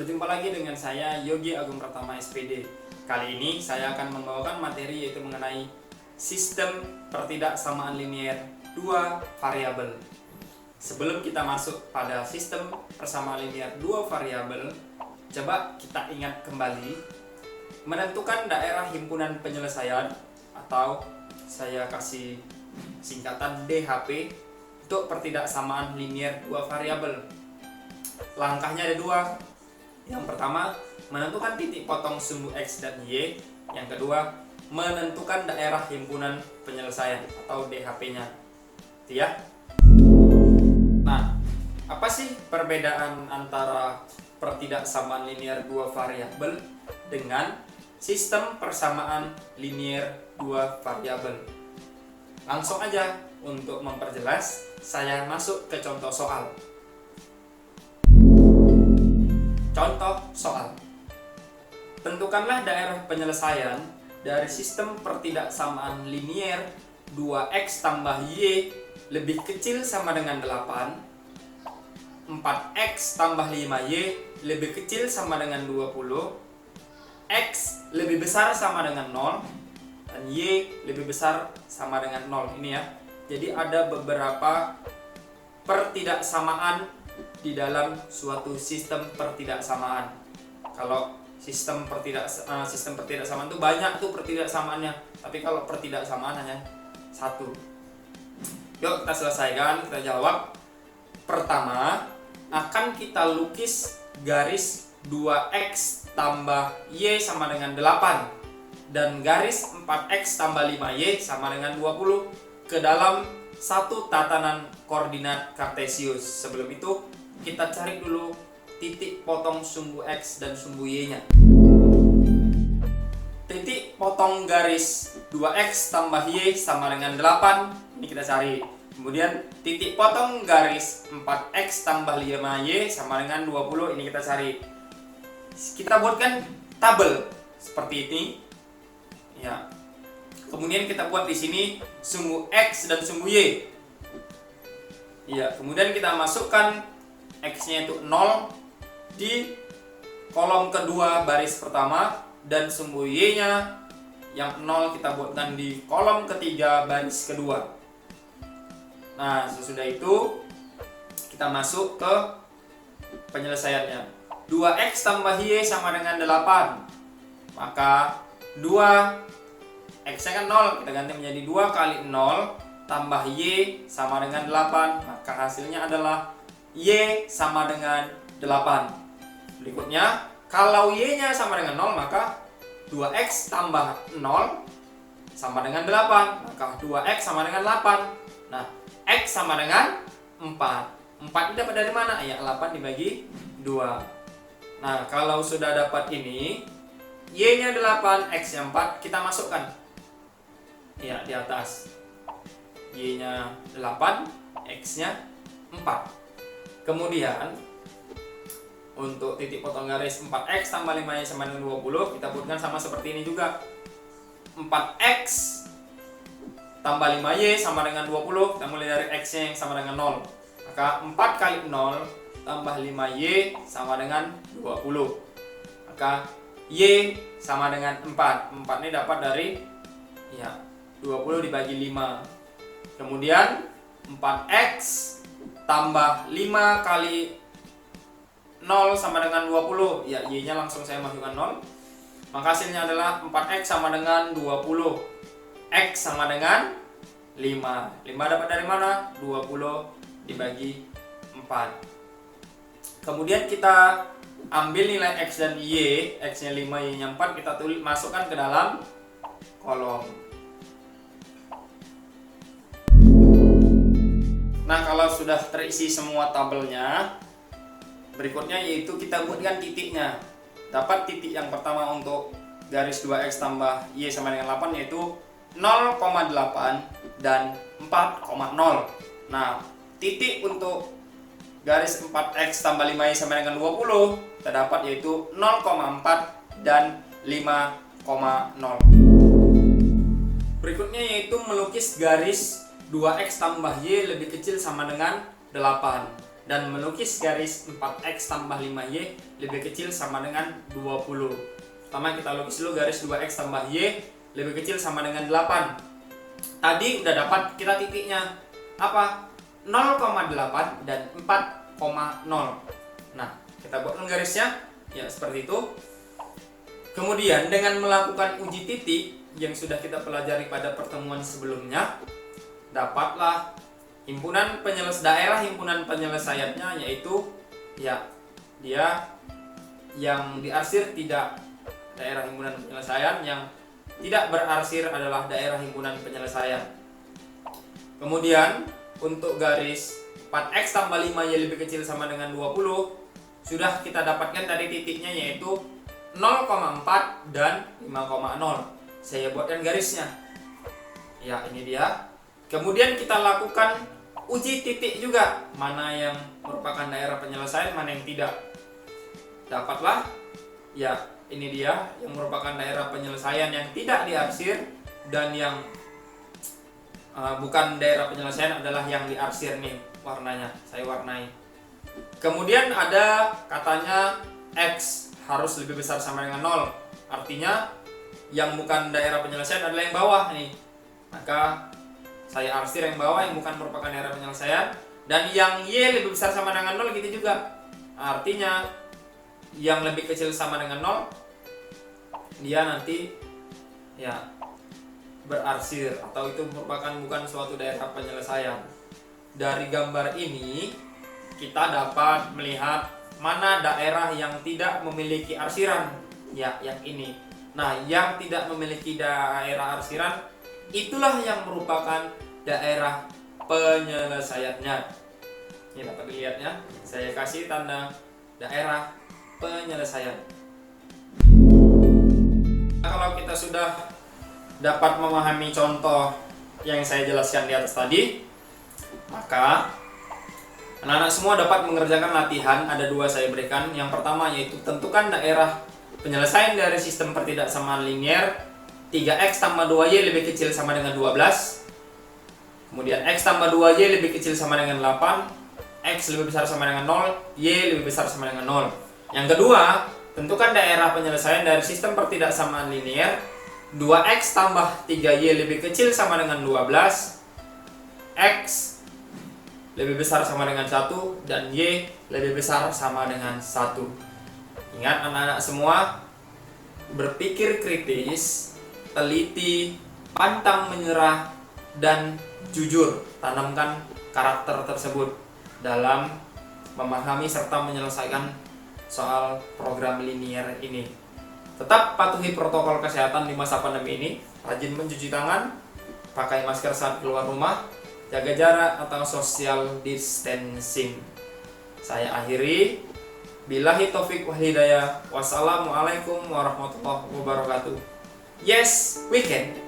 Berjumpa lagi dengan saya Yogi Agung Pratama SPD. Kali ini saya akan membawakan materi yaitu mengenai sistem pertidaksamaan linier dua variabel. Sebelum kita masuk pada sistem persamaan linier dua variabel, coba kita ingat kembali menentukan daerah himpunan penyelesaian atau saya kasih singkatan DHP untuk pertidaksamaan linier dua variabel. Langkahnya ada dua. Yang pertama, menentukan titik potong sumbu X dan Y. Yang kedua, menentukan daerah himpunan penyelesaian atau DHP-nya. Itu ya. Nah, apa sih perbedaan antara pertidaksamaan linier dua variabel dengan sistem persamaan linier dua variabel? Langsung aja, untuk memperjelas, saya masuk ke contoh soal. Contoh soal. Tentukanlah daerah penyelesaian dari sistem pertidaksamaan linier 2x tambah y lebih kecil sama dengan 8, 4x tambah 5y lebih kecil sama dengan 20, x lebih besar sama dengan 0, dan y lebih besar sama dengan 0. Ini ya. Jadi ada beberapa pertidaksamaan di dalam suatu sistem pertidaksamaan. Kalau sistem pertidaksamaan itu banyak tuh pertidaksamaannya, tapi kalau pertidaksamaan hanya satu. Yuk kita selesaikan, kita jawab. Pertama, akan kita lukis garis 2x tambah y sama dengan 8 dan garis 4x tambah 5y sama dengan 20 ke dalam satu tatanan koordinat kartesius. Sebelum itu kita cari dulu titik potong sumbu X dan sumbu Y-nya. Titik potong garis 2X tambah Y sama dengan 8. Ini kita cari. Kemudian titik potong garis 4X tambah 5Y sama dengan 20. Ini kita cari. Kita buatkan tabel seperti ini. Ya. Kemudian kita buat di sini sumbu X dan sumbu Y. Ya, kemudian kita masukkan X-nya itu 0 di kolom kedua baris pertama dan sumbu Y-nya yang 0 kita buatkan di kolom ketiga baris kedua. Nah, sesudah itu kita masuk ke penyelesaiannya. 2x tambah y sama dengan 8. Maka 2 x-nya kan 0, kita ganti menjadi 2 kali 0 tambah y sama dengan 8. Maka hasilnya adalah y sama dengan 8. Berikutnya, kalau y-nya sama dengan 0, maka 2x tambah 0 sama dengan 8. Maka 2x sama dengan 8. Nah, x sama dengan 4. 4 ini dapat dari mana? Ya, 8 dibagi 2. Nah, kalau sudah dapat ini, y-nya 8, x-nya 4, kita masukkan. Ya, di atas. Y-nya 8, x-nya 4. Kemudian untuk titik potong garis 4x tambah 5y sama dengan 20 kita buatkan sama seperti ini juga. 4x tambah 5y sama dengan 20, kita mulai dari x-nya yang sama dengan 0. Maka 4 kali 0 tambah 5y sama dengan 20. Maka y sama dengan 4. 4 ini dapat dari 20 dibagi 5. Kemudian 4x tambah 5 kali 0 sama dengan 20. Ya, y-nya langsung saya masukkan 0. Maka hasilnya adalah 4x sama dengan 20. X sama dengan 5. 5 dapat dari mana? 20 dibagi 4. Kemudian kita ambil nilai x dan y. X-nya 5, y-nya 4, kita masukkan ke dalam kolom. Nah, kalau sudah terisi semua tabelnya, berikutnya yaitu kita buatkan titiknya. Dapat titik yang pertama untuk garis 2x tambah y sama dengan 8 yaitu 0,8 dan 4,0. Nah, titik untuk garis 4x tambah 5y sama dengan 20 terdapat yaitu 0,4 dan 5,0. Berikutnya yaitu melukis garis 2x tambah y lebih kecil sama dengan 8. dan melukis garis 4x tambah 5y lebih kecil sama dengan 20. Pertama kita lukis dulu garis 2x tambah y lebih kecil sama dengan 8. Tadi udah dapat kita titiknya apa? 0,8 dan 4,0. Nah, kita buatkan garisnya ya seperti itu. Kemudian dengan melakukan uji titik yang sudah kita pelajari pada pertemuan sebelumnya, dapatlah daerah himpunan penyelesaiannya, yaitu ya dia yang diarsir tidak daerah himpunan penyelesaian, yang tidak berarsir adalah daerah himpunan penyelesaian. Kemudian untuk garis 4x tambah 5y lebih kecil sama dengan 20 sudah kita dapatkan tadi titiknya, yaitu 0,4 dan 5,0. Saya buatkan garisnya ya, ini dia. Kemudian kita lakukan uji titik juga, mana yang merupakan daerah penyelesaian, mana yang tidak. Dapatlah ya, ini dia yang merupakan daerah penyelesaian yang tidak diarsir, dan yang bukan daerah penyelesaian adalah yang diarsir. Nih warnanya, saya warnai. Kemudian ada katanya X harus lebih besar sama dengan 0. Artinya yang bukan daerah penyelesaian adalah yang bawah nih. Maka saya arsir yang bawah yang bukan merupakan daerah penyelesaian, dan yang Y lebih besar sama dengan 0 gitu juga. Artinya yang lebih kecil sama dengan 0 dia nanti ya berarsir, atau itu merupakan bukan suatu daerah penyelesaian. Dari gambar ini kita dapat melihat mana daerah yang tidak memiliki arsiran, ya yang ini. Nah, yang tidak memiliki daerah arsiran itulah yang merupakan daerah penyelesaiannya. Ini dapat dilihatnya, saya kasih tanda daerah penyelesaian. Kalau kita sudah dapat memahami contoh yang saya jelaskan di atas tadi, maka anak-anak semua dapat mengerjakan latihan. Ada dua saya berikan. Yang pertama yaitu tentukan daerah penyelesaian dari sistem pertidaksamaan linier 3x tambah 2y lebih kecil sama dengan 12. Kemudian x tambah 2y lebih kecil sama dengan 8, x lebih besar sama dengan 0, y lebih besar sama dengan 0. Yang kedua, tentukan daerah penyelesaian dari sistem pertidaksamaan linier 2x tambah 3y lebih kecil sama dengan 12, x lebih besar sama dengan 1, dan y lebih besar sama dengan 1. Ingat anak-anak semua, berpikir kritis, teliti, pantang menyerah, dan jujur. Tanamkan karakter tersebut dalam memahami serta menyelesaikan soal program linier ini. Tetap patuhi protokol kesehatan di masa pandemi ini. Rajin mencuci tangan, pakai masker saat keluar rumah, jaga jarak atau social distancing. Saya akhiri. Billahi taufik wal hidayah. Wassalamualaikum warahmatullahi wabarakatuh. Yes, we can.